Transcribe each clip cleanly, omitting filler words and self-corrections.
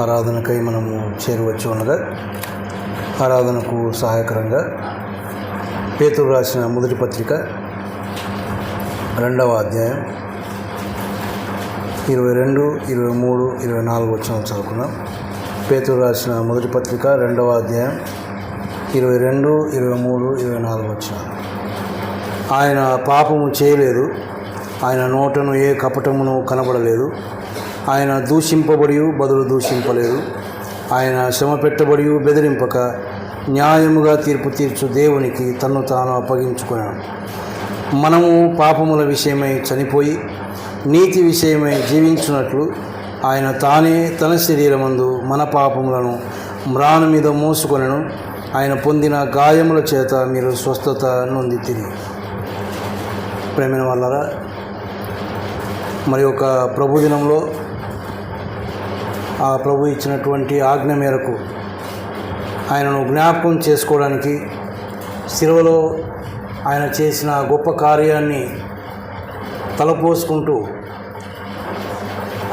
ఆరాధనకై మనము చేరవచ్చు అనగా ఆరాధనకు సహాయకరంగా పేతురు రాసిన మొదటి పత్రిక 2వ అధ్యాయం 22, 23, 24 వచనాలు చదువుకున్నాం. పేతురు రాసిన మొదటి పత్రిక 2వ అధ్యాయం 22, 23, 24 వచనాలు. ఆయన పాపము చేయలేదు, ఆయన నోటను ఏ కపటమును కనబడలేదు, ఆయన దూషింపబడి బదులు దూషింపలేదు, ఆయన శ్రమ పెట్టబడి బెదిరింపక న్యాయముగా తీర్పు తీర్చు దేవునికి తన్ను తాను అప్పగించుకున్నాడు. మనము పాపముల విషయమై చనిపోయి నీతి విషయమై జీవించున్నట్లు ఆయన తానే తన శరీరమందు మన పాపములను మ్రాను మీద మోసుకొనెను. ఆయన పొందిన గాయముల చేత మీరు స్వస్థత నొందితిరి. ప్రేమైన వాళ్ళరా, మరి ఒక ప్రభుదినంలో ఆ ప్రభు ఇచ్చినటువంటి ఆజ్ఞ మేరకు ఆయనను జ్ఞాపకం చేసుకోవడానికి శిలువలో ఆయన చేసిన గొప్ప కార్యాన్ని తలపోసుకుంటూ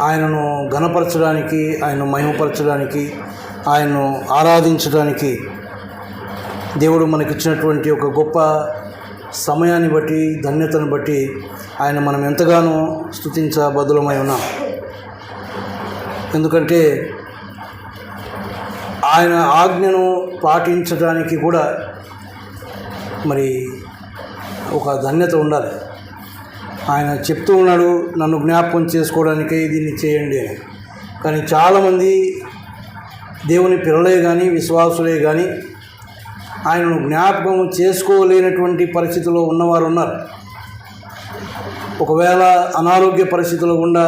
ఆయనను ఘనపరచడానికి, ఆయనను మహిమపరచడానికి, ఆయనను ఆరాధించడానికి దేవుడు మనకిచ్చినటువంటి ఒక గొప్ప సమయాన్ని బట్టి, ధన్యతను బట్టి ఆయన మనం ఎంతగానో స్తుతించబద్దులమై ఉన్నాం. ఎందుకంటే ఆయన ఆజ్ఞను పాటించడానికి కూడా మరి ఒక ధన్యత ఉండాలి. ఆయన చెప్తూ ఉన్నాడు, నన్ను జ్ఞాపకం చేసుకోవడానికే దీన్ని చేయండి అని. కానీ చాలామంది దేవుని పిల్లలే కానీ, విశ్వాసులే కానీ ఆయనను జ్ఞాపకం చేసుకోలేనటువంటి పరిస్థితిలో ఉన్నవారు ఉన్నారు. ఒకవేళ అనారోగ్య పరిస్థితుల గుండా,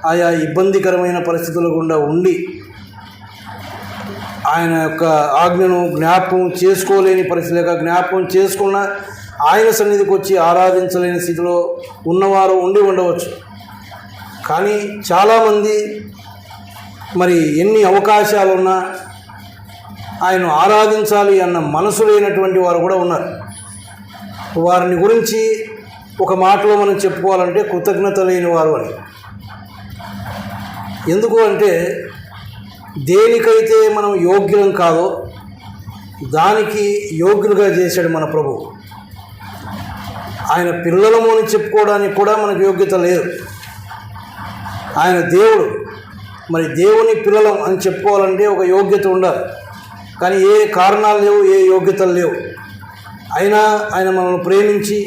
ఆయా ఇబ్బందికరమైన పరిస్థితుల గుండా ఉండి ఆయన యొక్క ఆజ్ఞను జ్ఞాపకం చేసుకోలేని పరిస్థితి, లేక జ్ఞాపకం చేసుకున్న ఆయన సన్నిధికి వచ్చి ఆరాధించలేని స్థితిలో ఉన్నవారు ఉండి ఉండవచ్చు. కానీ చాలామంది మరి ఎన్ని అవకాశాలున్నా ఆయన ఆరాధించాలి అన్న మనసు లేనటువంటి వారు కూడా ఉన్నారు. వారిని గురించి ఒక మాటలో మనం చెప్పుకోవాలంటే కృతజ్ఞత లేని వారు అని. ఎందుకు అంటే దేనికైతే మనం యోగ్యులం కాదో దానికి యోగ్యులుగా చేశాడు మన ప్రభు. ఆయన పిల్లలము అని చెప్పుకోవడానికి కూడా మనకు యోగ్యత లేదు. ఆయన దేవుడు, మరి దేవుని పిల్లలం అని చెప్పుకోవాలంటే ఒక యోగ్యత ఉండాలి. కానీ ఏ కారణాలు లేవు, ఏ యోగ్యతలు లేవు. అయినా ఆయన మనల్ని ప్రేమించి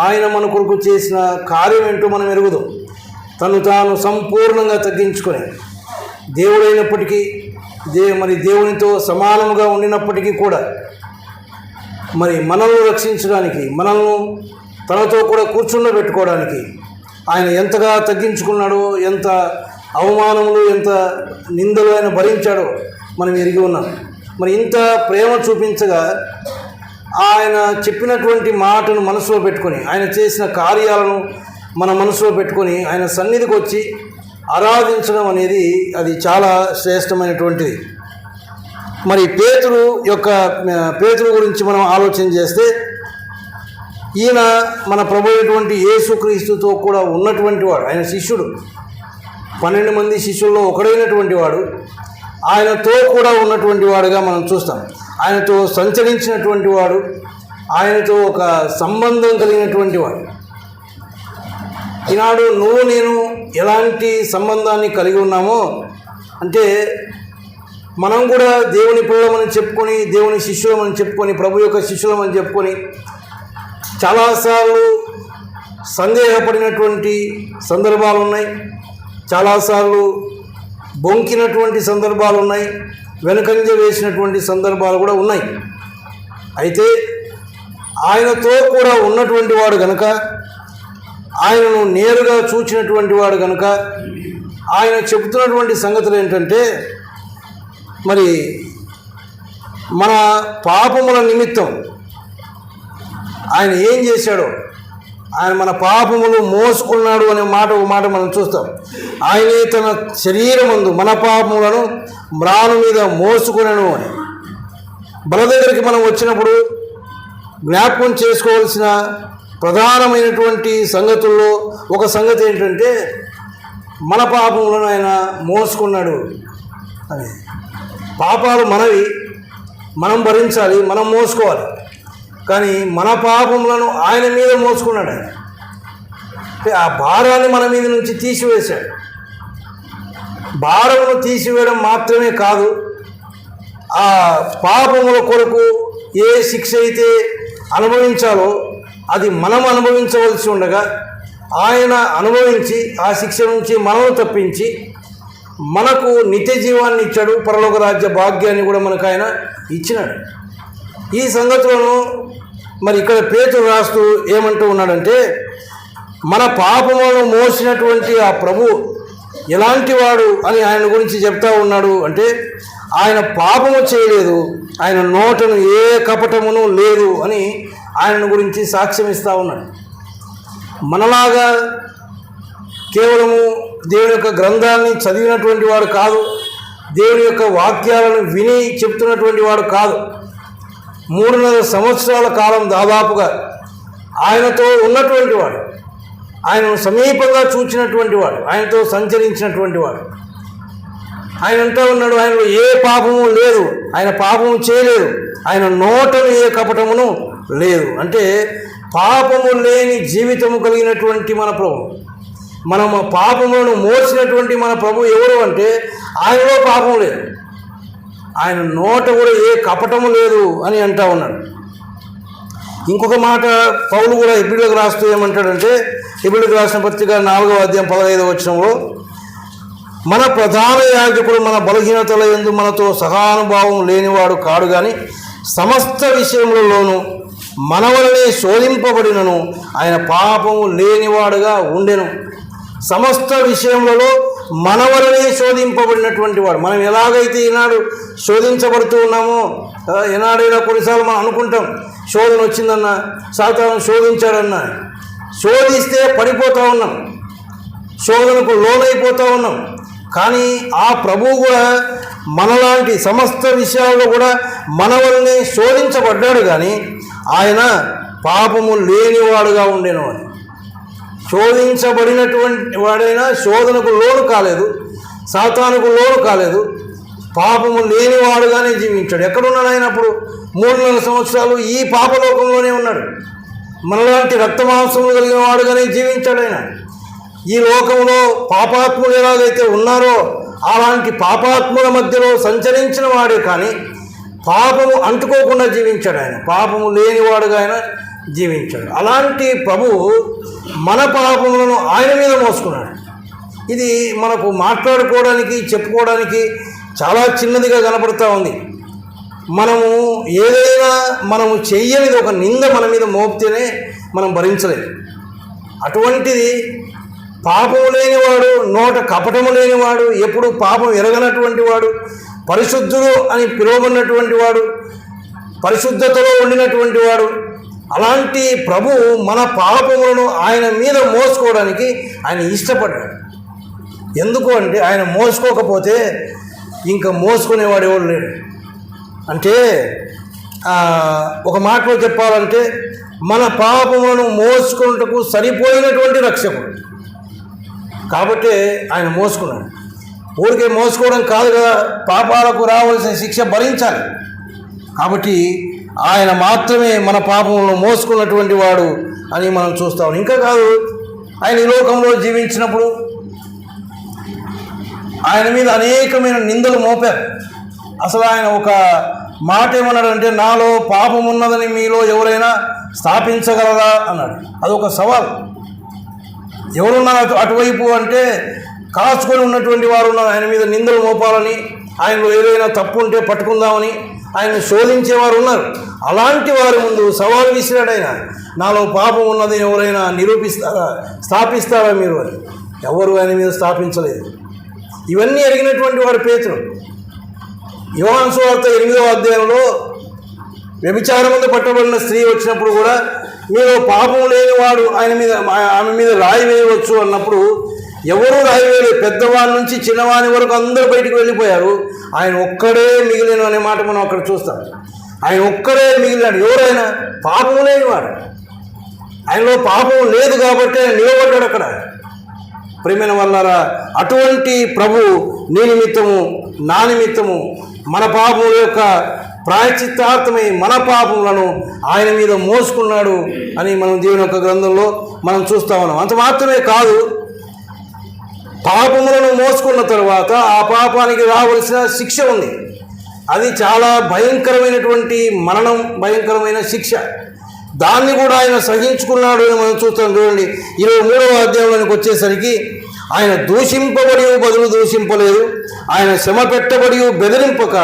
ఆయన మన కొరకు చేసిన కార్యం ఏంటో మనం ఎరుగుదాం. తను తాను సంపూర్ణంగా తగ్గించుకొని దేవుడైనప్పటికీ, మరి దేవునితో సమానముగా ఉండినప్పటికీ కూడా మరి మనల్ని రక్షించడానికి, మనల్ని తనతో కూడా కూర్చుండబెట్టుకోవడానికి ఆయన ఎంతగా తగ్గించుకున్నాడో, ఎంత అవమానములు, ఎంత నిందలు ఆయన భరించాడో మనం ఎరిగి ఉన్నాం. మరి ఇంత ప్రేమ చూపించగా ఆయన చెప్పినటువంటి మాటను మనసులో పెట్టుకొని, ఆయన చేసిన కార్యాలను మన మనసులో పెట్టుకొని ఆయన సన్నిధికి వచ్చి ఆరాధించడం అనేది అది చాలా శ్రేష్టమైనటువంటిది. మరి పేతురు గురించి మనం ఆలోచన చేస్తే, ఈయన మన ప్రభు అయినటువంటి యేసుక్రీస్తుతో కూడా ఉన్నటువంటి వాడు. ఆయన శిష్యుడు, 12 మంది శిష్యుల్లో ఒకడైనటువంటి వాడు. ఆయనతో కూడా ఉన్నటువంటి వాడుగా మనం చూస్తాం. ఆయనతో సంచరించినటువంటి వాడు, ఆయనతో ఒక సంబంధం కలిగినటువంటి వాడు. ఈనాడు నువ్వు నేను ఎలాంటి సంబంధాన్ని కలిగి ఉన్నామో అంటే, మనం కూడా దేవుని పిల్లమని చెప్పుకొని, దేవుని శిష్యులమని చెప్పుకొని, ప్రభు యొక్క శిష్యులమని చెప్పుకొని చాలాసార్లు సందేహపడినటువంటి సందర్భాలు ఉన్నాయి. చాలాసార్లు బొంకినటువంటి సందర్భాలు ఉన్నాయి. వెనుకంజ వేసినటువంటి సందర్భాలు కూడా ఉన్నాయి. అయితే ఆయనతో కూడా ఉన్నటువంటి వాడు గనుక, ఆయనను నేరుగా చూచినటువంటి వాడు కనుక ఆయన చెబుతున్నటువంటి సంగతులు ఏంటంటే, మరి మన పాపముల నిమిత్తం ఆయన ఏం చేశాడో, ఆయన మన పాపములు మోసుకున్నాడు అనే ఒక మాట మనం చూస్తాం. ఆయనే తన శరీరమందు మన పాపములను మ్రాను మీద మోసుకునను అని. బల దగ్గరికి మనం వచ్చినప్పుడు జ్ఞాపకం చేసుకోవాల్సిన ప్రధానమైనటువంటి సంగతుల్లో ఒక సంగతి ఏంటంటే, మన పాపములను ఆయన మోసుకున్నాడు. అని. పాపాలు మనవి, మనం భరించాలి, మనం మోసుకోవాలి. కానీ మన పాపములను ఆయన మీద మోసుకున్నాడు. ఆయన అంటే ఆ భారాన్ని మన మీద నుంచి తీసివేశాడు. భారమును తీసివేయడం మాత్రమే కాదు, ఆ పాపముల కొరకు ఏ శిక్ష అయితే అనుభవించాలో అది మనం అనుభవించవలసి ఉండగా ఆయన అనుభవించి ఆ శిక్ష నుంచి మనము తప్పించి మనకు నిత్య జీవాన్ని ఇచ్చాడు, పరలోక రాజ్య భాగ్యాన్ని కూడా మనకు ఆయన ఇచ్చినాడు. ఈ సంగతులను మరి ఇక్కడ పేతురు రాస్తూ ఏమంటూ ఉన్నాడంటే, మన పాపములను మోసినటువంటి ఆ ప్రభు ఎలాంటి వాడు అని ఆయన గురించి చెప్తా ఉన్నాడు. అంటే ఆయన పాపము చేయలేదు, ఆయన నోటను ఏ కపటమును లేదు అని ఆయన గురించి సాక్ష్యం ఇస్తూ ఉన్నాడు. మనలాగా కేవలము దేవుని యొక్క గ్రంథాన్ని చదివినటువంటి వాడు కాదు, దేవుని యొక్క వాక్యాలను విని చెప్తున్నటువంటి వాడు కాదు. 3.5 సంవత్సరాల కాలం దాదాపుగా ఆయనతో ఉన్నటువంటి వాడు, ఆయనను సమీపంగా చూచినటువంటి వాడు, ఆయనతో సంచరించినటువంటి వాడు. ఆయన అంటూ ఉన్నాడు, ఆయనలో ఏ పాపము లేదు, ఆయన పాపము చేయలేదు, ఆయన నోటను ఏ కపటమును లేదు. అంటే పాపము లేని జీవితము కలిగినటువంటి మన ప్రభు, మనము పాపములను మోసినటువంటి మన ప్రభు ఎవరు అంటే ఆయనలో పాపం లేదు, ఆయన నోట కూడా ఏ కపటము లేదు అని అంటా ఉన్నాడు. ఇంకొక మాట పౌలు కూడా హెబ్రీయులకు రాస్తూ ఏమంటాడంటే, హెబ్రీయులకు రాసిన పత్రిక 4వ అధ్యాయం 15వ వచనంలో, మన ప్రధాన యాజకుడు మన బలహీనతల యందు మనతో సహానుభావం లేనివాడు కాడు, కానీ సమస్త విషయములలోనూ మన వలనే శోధింపబడినను ఆయన పాపము లేనివాడుగా ఉండెను. సమస్త విషయములలో మన వలనే శోధింపబడినటువంటి వాడు. మనం ఎలాగైతే ఈనాడు శోధించబడుతూ ఉన్నామో, ఏనాడైనా కొన్నిసార్లు మనం అనుకుంటాం శోధన వచ్చిందన్నా, సాతాను శోధించాడన్నా, శోధిస్తే పడిపోతూ ఉన్నాం, శోధనకు లోనైపోతూ ఉన్నాం. కానీ ఆ ప్రభువు కూడా మనలాంటి సమస్త విషయాల్లో కూడా మన వలనే శోధించబడ్డాడు, కానీ ఆయన పాపము లేనివాడుగా ఉండేను అని. శోధించబడినటువంటి వాడైనా శోధనకు లోను కాలేదు, సాతానుకు లోను కాలేదు, పాపము లేనివాడుగానే జీవించాడు. ఎక్కడున్నాడు ఆయన అప్పుడు? 3.5 సంవత్సరాలు ఈ పాపలోకంలోనే ఉన్నాడు. మనలాంటి రక్తమాంసములు కలిగిన వాడుగానే జీవించాడు ఆయన. ఈ లోకంలో పాపాత్ములు ఎలాగైతే ఉన్నారో అలాంటి పాపాత్ముల మధ్యలో సంచరించిన వాడే, కానీ పాపము అంటుకోకుండా జీవించాడు ఆయన, పాపము లేనివాడుగా ఆయన జీవించాడు. అలాంటి ప్రభువు మన పాపములను ఆయన మీద మోసుకున్నాడు. ఇది మనకు మాట్లాడుకోవడానికి, చెప్పుకోవడానికి చాలా చిన్నదిగా కనపడుతూ ఉంది. మనము ఏదైనా మనము చెయ్యనిది ఒక నింద మన మీద మోపితేనే మనం భరించలేము. అటువంటిది పాపము లేనివాడు, నోట కపటము లేనివాడు, ఎప్పుడు పాపం ఎరగనటువంటి వాడు, పరిశుద్ధుడు అని పిలువబడినటువంటి వాడు, పరిశుద్ధతలో ఉండినటువంటి వాడు, అలాంటి ప్రభు మన పాపములను ఆయన మీద మోసుకోవడానికి ఆయన ఇష్టపడ్డాడు. ఎందుకు అంటే ఆయన మోసుకోకపోతే ఇంకా మోసుకునేవాడు ఎవడు లేడు. అంటే ఒక మాటలో చెప్పాలంటే మన పాపములను మోసుకున్నటకు సరిపోయినటువంటి రక్షకుడు కాబట్టి ఆయన మోసుకున్నాడు. ఊరికే మోసుకోవడం కాదు కదా, పాపాలకు రావాల్సిన శిక్ష భరించాలి. కాబట్టి ఆయన మాత్రమే మన పాపములను మోసుకున్నటువంటి వాడు అని మనం చూస్తాం. ఇంకా కాదు, ఆయన ఈ లోకంలో జీవించినప్పుడు ఆయన మీద అనేకమైన నిందలు మోపారు. అసలు ఆయన ఒక మాట ఏమన్నాడంటే, నాలో పాపం ఉన్నదని మీలో ఎవరైనా స్థాపించగలరా అన్నాడు. అదొక సవాల్. ఎవరున్నారు అటువైపు అంటే కాచుకొని ఉన్నటువంటి వారు ఉన్నారు, ఆయన మీద నిందలు మోపాలని, ఆయనలో ఏదైనా తప్పు ఉంటే పట్టుకుందామని ఆయన శోధించేవారు ఉన్నారు. అలాంటి వారి ముందు సవాలు విసిరాడు ఆయన. నాలో పాపం ఉన్నది ఎవరైనా నిరూపిస్తారా, స్థాపిస్తారా మీరు అని. ఎవరు ఆయన మీద స్థాపించలేదు. ఇవన్నీ అడిగినటువంటి వాడు పేతురు. యోహాను సువార్త 8వ అధ్యాయంలో వ్యభిచారముందు పట్టబడిన స్త్రీ వచ్చినప్పుడు కూడా మీరు పాపం లేనివాడు ఆమె మీద రాయి వేయవచ్చు అన్నప్పుడు ఎవరూ రాయి వేయలేదు. పెద్దవాడి నుంచి చిన్నవాని వరకు అందరూ బయటికి వెళ్ళిపోయారు, ఆయన ఒక్కడే మిగిలిన అనే మాట మనం అక్కడ చూస్తాం. ఆయన ఒక్కడే మిగిలినాడు. ఎవరైనా పాపం లేనివాడు, ఆయనలో పాపం లేదు కాబట్టి ఆయన నిలబడ్డాడు అక్కడ. ప్రియమైన వాళ్ళారా, అటువంటి ప్రభు నీ నిమిత్తము నా నిమిత్తము మన పాపముల యొక్క ప్రాయశ్చిత్తార్థమై మన పాపములను ఆయన మీద మోసుకున్నాడు అని మనం దేవుని యొక్క గ్రంథంలో మనం చూస్తా ఉన్నాం. అంత మాత్రమే కాదు, పాపములను మోసుకున్న తర్వాత ఆ పాపానికి రావలసిన శిక్ష ఉంది. అది చాలా భయంకరమైనటువంటి మరణం, భయంకరమైన శిక్ష. దాన్ని కూడా ఆయన సహించుకున్నాడు అని మనం చూస్తాం. చూడండి, 23వ అధ్యాయంలోనికి వచ్చేసరికి ఆయన దూషింపబడి బదులు దూషింపలేదు, ఆయన శ్రమ పెట్టబడి బెదిరింపక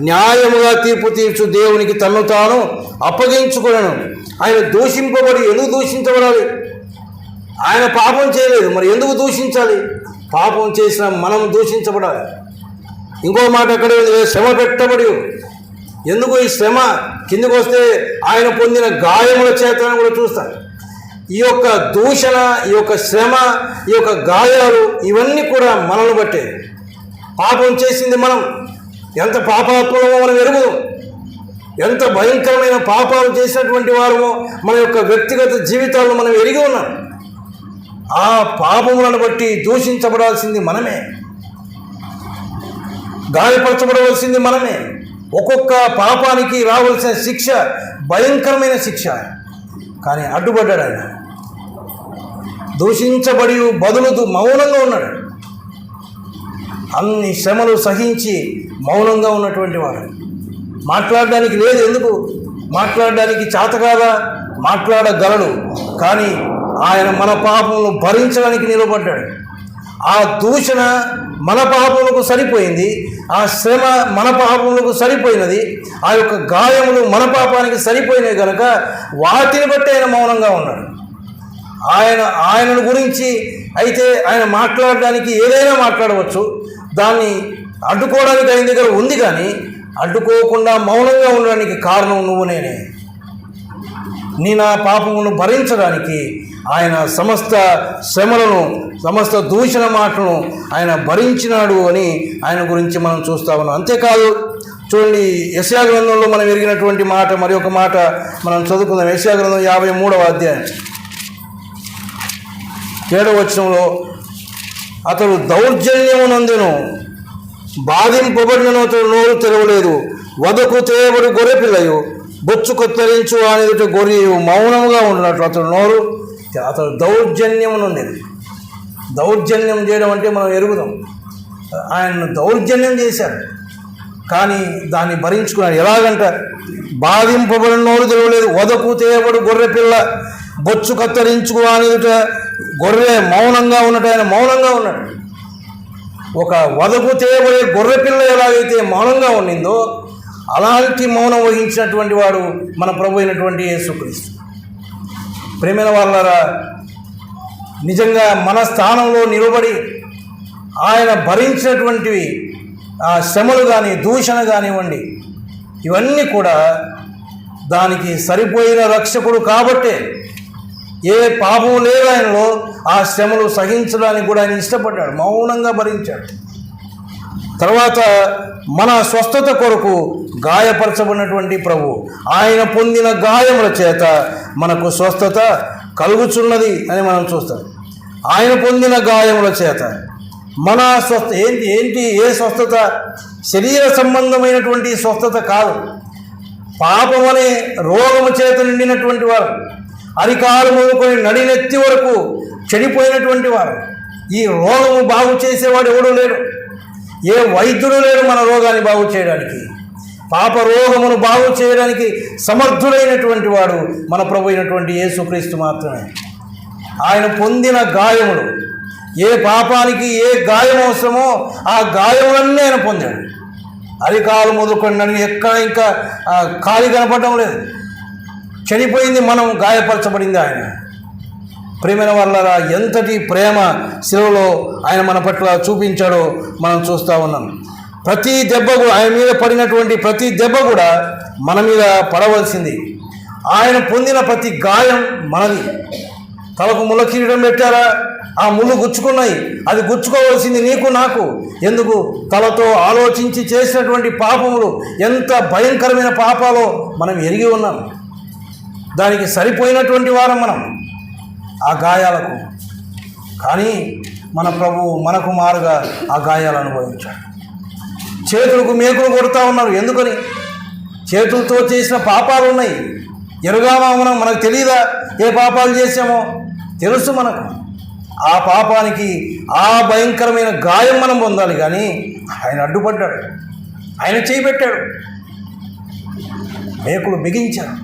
న్యాయముగా తీర్పు తీర్చు దేవునికి తన్ను తాను అప్పగించుకున్నాను. ఆయన దూషింపబడి ఎందుకు దూషించబడాలి? ఆయన పాపం చేయలేదు, మరి ఎందుకు దూషించాలి? పాపం చేసిన మనం దూషించబడాలి. ఇంకో మాట అక్కడ శ్రమ పెట్టబడి, ఎందుకు ఈ శ్రమ? కిందకు వస్తే ఆయన పొందిన గాయముల చేతను కూడా చూస్తాం. ఈ యొక్క దూషణ, ఈ యొక్క శ్రమ, ఈ యొక్క గాయాలు ఇవన్నీ కూడా మనల్ని బట్టే. పాపం చేసింది మనం. ఎంత పాపాత్మలమో మనం ఎరుగుదాం. ఎంత భయంకరమైన పాపాలు చేసినటువంటి వారమో మన యొక్క వ్యక్తిగత జీవితాలను మనం ఎరిగి ఉన్నాం. ఆ పాపములను బట్టి దూషించబడాల్సింది మనమే, గాయపరచబడవలసింది మనమే. ఒక్కొక్క పాపానికి రావాల్సిన శిక్ష భయంకరమైన శిక్ష. కానీ అడ్డుపడ్డాడు ఆయన. దూషించబడి బదులు మౌనంగా ఉన్నాడు. అన్ని శ్రమలు సహించి మౌనంగా ఉన్నటువంటి వాడు. మాట్లాడడానికి లేదు. ఎందుకు మాట్లాడడానికి చేత కాదా? మాట్లాడగలడు. కానీ ఆయన మన పాపములను భరించడానికి నిలబడ్డాడు. ఆ దూషణ మన పాపములకు సరిపోయింది, ఆ శ్రమ మన పాపములకు సరిపోయినది, ఆ యొక్క గాయములు మన పాపానికి సరిపోయినాయి కనుక వాటిని బట్టి ఆయన మౌనంగా ఉన్నాడు. ఆయనను గురించి అయితే ఆయన మాట్లాడడానికి ఏదైనా మాట్లాడవచ్చు. దాన్ని అడ్డుకోవడానికి ఆయన దగ్గర ఉంది. కానీ అడ్డుకోకుండా మౌనంగా ఉండడానికి కారణం నువ్వు నేనే. నా పాపమును భరించడానికి ఆయన సమస్త శ్రమలను, సమస్త దూషణ మాటలను ఆయన భరించినాడు అని ఆయన గురించి మనం చూస్తా ఉన్నాం. అంతేకాదు, చూడండి, యెషయా గ్రంథంలో మనం ఎరిగినటువంటి మాట, మరి ఒక మాట మనం చదువుకుందాం. యెషయా గ్రంథం 53వ అధ్యాయం 7వ వచనంలో, అతడు దౌర్జన్యము నందెను, బాధింపబడినను అతడు నోరు తెరవలేదు, వదకు తేయబడి గొర్రె పిల్లయు బొచ్చు కొత్తరించు అనేది గొర్రెయు మౌనముగా ఉండినట్లు అతడు దౌర్జన్యము నొందెను. దౌర్జన్యం చేయడం అంటే మనం ఎరుగుదాం. ఆయనను దౌర్జన్యం చేశారు, కానీ దాన్ని భరించుకున్నాడు. ఎలాగంట, బాధింపబడిన నోరు తెరవలేదు, వదకు తేయబడు గొర్రె పిల్ల బొచ్చు కత్తరించుకు అనేది గొర్రె మౌనంగా ఉన్నట్టు ఆయన మౌనంగా ఉన్నాడు. ఒక వదకు తేయబడే గొర్రె పిల్ల ఎలాగైతే మౌనంగా ఉండిందో అలాంటి మౌనం వహించినటువంటి వాడు మన ప్రభు అయినటువంటి యేసుక్రీస్తు. ప్రేమైన వాళ్ళారా, నిజంగా మన స్థానంలో నిలబడి ఆయన భరించినటువంటివి ఆ శ్రమలు కానీ దూషణ కానివ్వండి, ఇవన్నీ కూడా దానికి సరిపోయిన రక్షకుడు కాబట్టే ఏ పాపం లేదు ఆయనలో. ఆ శ్రమలు సహించడానికి కూడా ఆయన ఇష్టపడ్డాడు, మౌనంగా భరించాడు. తర్వాత మన స్వస్థత కొరకు గాయపరచబడినటువంటి ప్రభు, ఆయన పొందిన గాయముల చేత మనకు స్వస్థత కలుగుచున్నది అని మనం చూస్తాం. ఆయన పొందిన గాయముల చేత మన ఏ స్వస్థత? శరీర సంబంధమైనటువంటి స్వస్థత కాదు. పాపం అనే రోగము చేత నిండినటువంటి వారు, అరికాలు మొదలుకొని నడినెత్తి వరకు చెడిపోయినటువంటి వారు. ఈ రోగము బాగు చేసేవాడు ఎవడూ లేడు, ఏ వైద్యుడు లేడు మన రోగాన్ని బాగు చేయడానికి. పాప రోగమును బాగు చేయడానికి సమర్థుడైనటువంటి వాడు మన ప్రభు అయినటువంటి యేసుక్రీస్తు మాత్రమే. ఆయన పొందిన గాయములు, ఏ పాపానికి ఏ గాయం అవసరమో ఆ గాయములన్నీ ఆయన పొందాడు. అరికాలు మొదలుకొని ఎక్కడ ఇంకా కాలి కనపడడం లేదు. చనిపోయింది మనం, గాయపరచబడింది ఆయన. ప్రేమైన వాళ్ళరా, ఎంతటి ప్రేమ శిలువలో ఆయన మన పట్ల చూపించాడో మనం చూస్తూ ఉన్నాం. ప్రతి దెబ్బ కూడా, ఆయన మీద పడినటువంటి ప్రతి దెబ్బ కూడా మన మీద పడవలసింది. ఆయన పొందిన ప్రతి గాయం మనది. తలకు ముళ్ళ కిరీటం పెట్టారా, ఆ ముళ్ళు గుచ్చుకున్నాయి, అది గుచ్చుకోవాల్సింది నీకు నాకు. ఎందుకు? తలతో ఆలోచించి చేసినటువంటి పాపములు ఎంత భయంకరమైన పాపాలో మనం ఎరిగి ఉన్నాం. దానికి సరిపోయినటువంటి వారం మనం ఆ గాయాలకు. కానీ మన ప్రభువు మనకు మారుగా ఆ గాయాలు అనుభవించాడు. చేతులకు మేకులు కొడుతూ ఉన్నారు. ఎందుకని? చేతులతో చేసిన పాపాలు ఉన్నాయి. ఎరుగామా మనకు తెలియదా ఏ పాపాలు చేసామో? తెలుసు మనకు. ఆ పాపానికి ఆ భయంకరమైన గాయం మనం పొందాలి. కానీ ఆయన అడ్డుపడ్డాడు, ఆయన చేయి పెట్టాడు, మేకులు బిగించారు,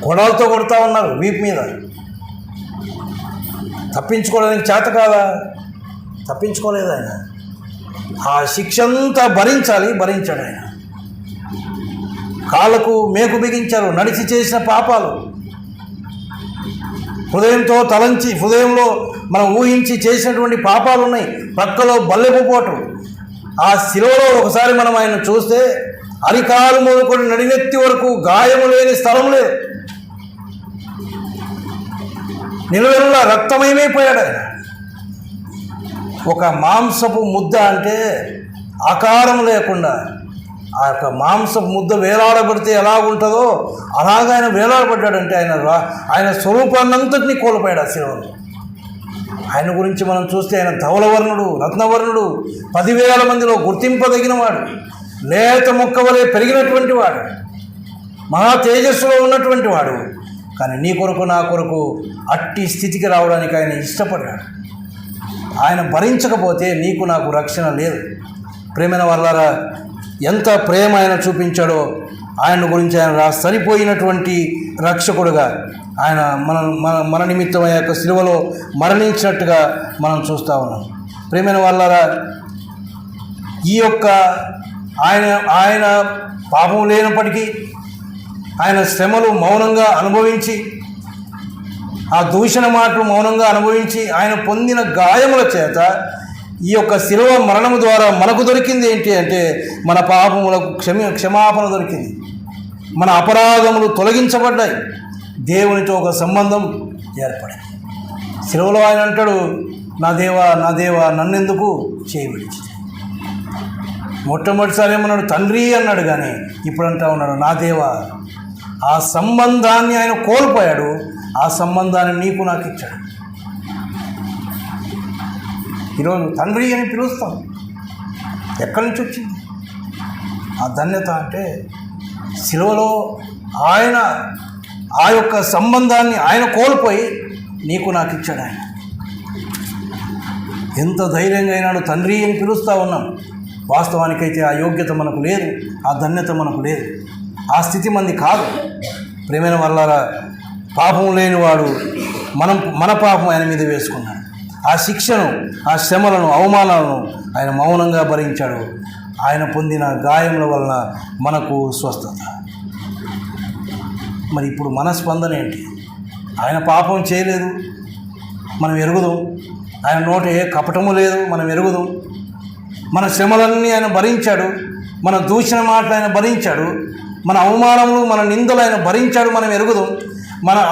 కొడవలతో కొడుతూ ఉన్నారు వీపు మీద. తప్పించుకోవడానికి చేత కాదా? తప్పించుకోలేదు ఆయన. ఆ శిక్ష అంతా భరించాడు ఆయన. కాళ్ళకు మేకు బిగించారు, నడిచి చేసిన పాపాలు. హృదయంతో తలంచి, హృదయంలో మనం ఊహించి చేసినటువంటి పాపాలు ఉన్నాయి. ప్రక్కలో బల్లెపుపోటు. ఆ శిలువలో ఒకసారి మనం ఆయన చూస్తే అరికాలు మొదలుకొని నడినెత్తి వరకు గాయము లేని స్థలం లేదు. నిలువెల్లా రక్తమయమైపోయాడు ఆయన. ఒక మాంసపు ముద్ద అంటే ఆకారం లేకుండా ఆ యొక్క మాంసపు ముద్ద వేలాడబడితే ఎలా ఉంటుందో అలాగా ఆయన వేలాడబడ్డాడంటే ఆయన స్వరూపాన్నంతటినీ కోల్పోయాడు ఆ శిలువలో. ఆయన గురించి మనం చూస్తే ఆయన ధవలవర్ణుడు, రత్నవర్ణుడు, 10,000 మందిలో గుర్తింపదగిన వాడు, లేత మొక్క వలె పెరిగినటువంటి వాడు, మహా తేజస్సులో ఉన్నటువంటి వాడు. కానీ నీ కొరకు నా కొరకు అట్టి స్థితికి రావడానికి ఆయన ఇష్టపడ్డాడు. ఆయన భరించకపోతే నీకు నాకు రక్షణ లేదు. ప్రేమైన వాళ్ళారా, ఎంత ప్రేమ ఆయన చూపించాడో ఆయన గురించి ఆయన సరిపోయినటువంటి రక్షకుడుగా ఆయన మన నిమిత్తం ఆ యొక్క శిలువలో మరణించినట్టుగా మనం చూస్తూ ఉన్నాం. ప్రేమైన వాళ్ళారా, ఈ యొక్క ఆయన పాపం లేనప్పటికీ ఆయన శ్రమలు మౌనంగా అనుభవించి, ఆ దూషణ మాటలు మౌనంగా అనుభవించి, ఆయన పొందిన గాయముల చేత ఈ యొక్క శిలువ మరణము ద్వారా మనకు దొరికింది ఏంటి అంటే మన పాపములకు క్షమాపణ దొరికింది. మన అపరాధములు తొలగించబడ్డాయి. దేవునితో ఒక సంబంధం ఏర్పడింది. శిలువలో ఆయన అంటాడు, నా దేవా నన్నెందుకు చేయి విడిచితివి. మొట్టమొదటిసారి ఏమన్నాడు? తండ్రి అన్నాడు. కానీ ఇప్పుడు అంటా ఉన్నాడు, నా దేవా. ఆ సంబంధాన్ని ఆయన కోల్పోయాడు. ఆ సంబంధాన్ని నీకు నాకు ఇచ్చాడు. ఈరోజు తండ్రి అని పిలుస్తాం. ఎక్కడి నుంచి వచ్చింది ఆ ధన్యత అంటే? శిలువలో ఆయన ఆ యొక్క సంబంధాన్ని ఆయన కోల్పోయి నీకు నాకు ఇచ్చాడు. ఆయన ఎంత ధైర్యంగా అయినాడు, తండ్రి అని పిలుస్తూ ఉన్నాం. వాస్తవానికైతే ఆ యోగ్యత మనకు లేదు, ఆ ధన్యత మనకు లేదు, ఆ స్థితి మంది కాదు. ప్రేమైన వాళ్ళారా, పాపం లేనివాడు మన పాపం ఆయన మీద వేసుకున్నాడు. ఆ శిక్షను, ఆ శ్రమలను, అవమానాలను ఆయన మౌనంగా భరించాడు. ఆయన పొందిన గాయముల వలన మనకు స్వస్థత. మరి ఇప్పుడు మన స్పందన ఏంటి? ఆయన పాపం చేయలేదు, మనం ఎరుగుదాం. ఆయన నోట ఏ కపటము లేదు, మనం ఎరుగుదాం. మన శ్రమలన్నీ ఆయన భరించాడు, మన దూషణ మాటలు ఆయన భరించాడు, మన అవమానములు, మన నిందలు ఆయన భరించాడు, మనం ఎరుగుదాం.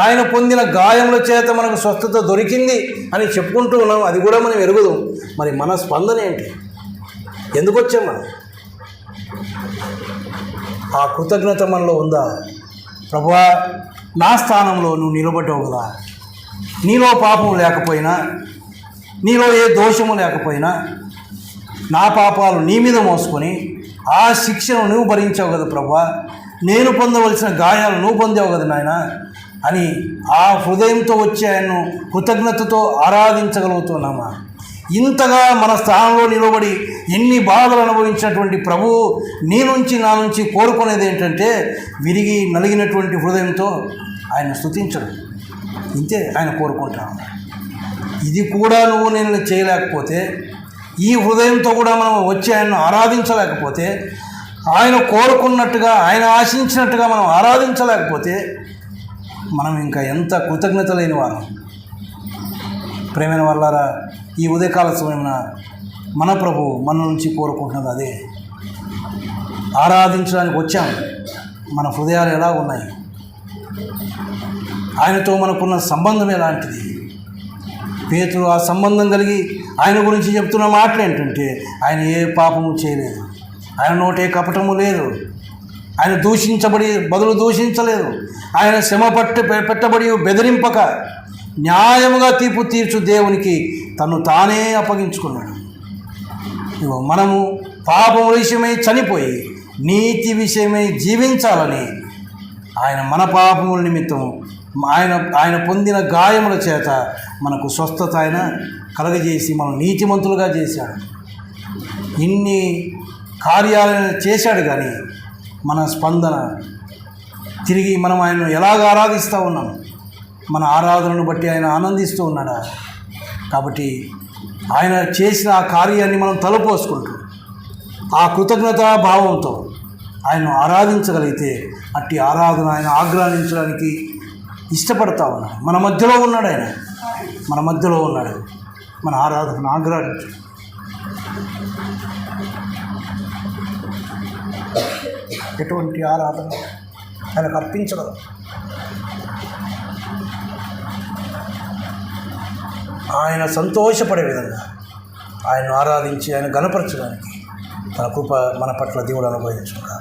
ఆయన పొందిన గాయముల చేత మనకు స్వస్థత దొరికింది అని చెప్పుకుంటూ ఉన్నాం, అది కూడా మనం ఎరుగుదాం. మరి మన స్పందన ఏంటి? ఎందుకు వచ్చాం మనం? ఆ కృతజ్ఞత మనలో ఉందా? ప్రభువా, నా స్థానంలో నువ్వు నిలబడ్డావు కదా, నీలో పాపం లేకపోయినా, నీలో ఏ దోషము లేకపోయినా, నా పాపాలు నీ మీద మోసుకొని ఆ శిక్షను నువ్వు భరించావు కదా ప్రభువా, నేను పొందవలసిన గాయాలు నువ్వు పొందావు కదా నాయన అని ఆ హృదయంతో వచ్చి ఆయన్ను కృతజ్ఞతతో ఆరాధించగలుగుతున్నామా? ఇంతగా మన స్థానంలో నిలబడి ఎన్ని బాధలు అనుభవించినటువంటి ప్రభువు నీ నుంచి నా నుంచి కోరుకునేది ఏంటంటే విరిగి నలిగినటువంటి హృదయంతో ఆయన స్తుతించడం. ఇంతే ఆయన కోరుకుంటా ఉన్నాడు. ఇది కూడా నేను చేయలేకపోతే, ఈ హృదయంతో కూడా మనం వచ్చి ఆయన్ను ఆరాధించలేకపోతే, ఆయన కోరుకున్నట్టుగా, ఆయన ఆశించినట్టుగా మనం ఆరాధించలేకపోతే మనం ఇంకా ఎంత కృతజ్ఞత లేని వారం. ప్రేమైన వాళ్ళారా, ఈ ఉదయకాల సమయమున మన ప్రభు మన నుంచి కోరుకుంటున్నది అదే. ఆరాధించడానికి వచ్చాం. మన హృదయాలు ఎలా ఉన్నాయి? ఆయనతో మనకున్న సంబంధం ఎలాంటిది? పేతురు ఆ సంబంధం కలిగి ఆయన గురించి చెప్తున్న మాటలు ఏంటంటే, ఆయన ఏ పాపము చేయలేదు, ఆయన నోటే కపటము లేదు, ఆయన బదులు దూషించలేదు, ఆయన శ్రమ పెట్టబడి బెదిరింపక న్యాయముగా తీర్పు తీర్చు దేవునికి తను తానే అప్పగించుకున్నాడు. ఇగో మనము పాపం విషయమై చనిపోయి నీతి విషయమై జీవించాలని ఆయన మన పాపముల నిమిత్తం ఆయన పొందిన గాయముల చేత మనకు స్వస్థత ఆయన కలగజేసి మనం నీతిమంతులుగా చేశాడు. ఇన్ని కార్యాలను చేశాడు, కానీ మన స్పందన తిరిగి మనం ఆయనను ఎలాగ ఆరాధిస్తూ ఉన్నాం? మన ఆరాధనను బట్టి ఆయన ఆనందిస్తూ ఉన్నాడా? కాబట్టి ఆయన చేసిన ఆ కార్యాన్ని మనం తలపోసుకుంటూ ఆ కృతజ్ఞతా భావంతో ఆయనను ఆరాధించగలిగితే అట్టి ఆరాధన ఆయన ఆగ్రహించడానికి ఇష్టపడతా ఉన్నాడు. మన మధ్యలో ఉన్నాడు, ఆయన మన మధ్యలో ఉన్నాడు. మన ఆరాధనను ఆగ్రహించు. ఎటువంటి ఆరాధన ఆయనకు అర్పించగలం? ఆయన సంతోషపడే విధంగా ఆయన్ను ఆరాధించి ఆయన గణపరచడానికి తన కృప మన పట్ల దేవుడు అనుగ్రహించుగాక.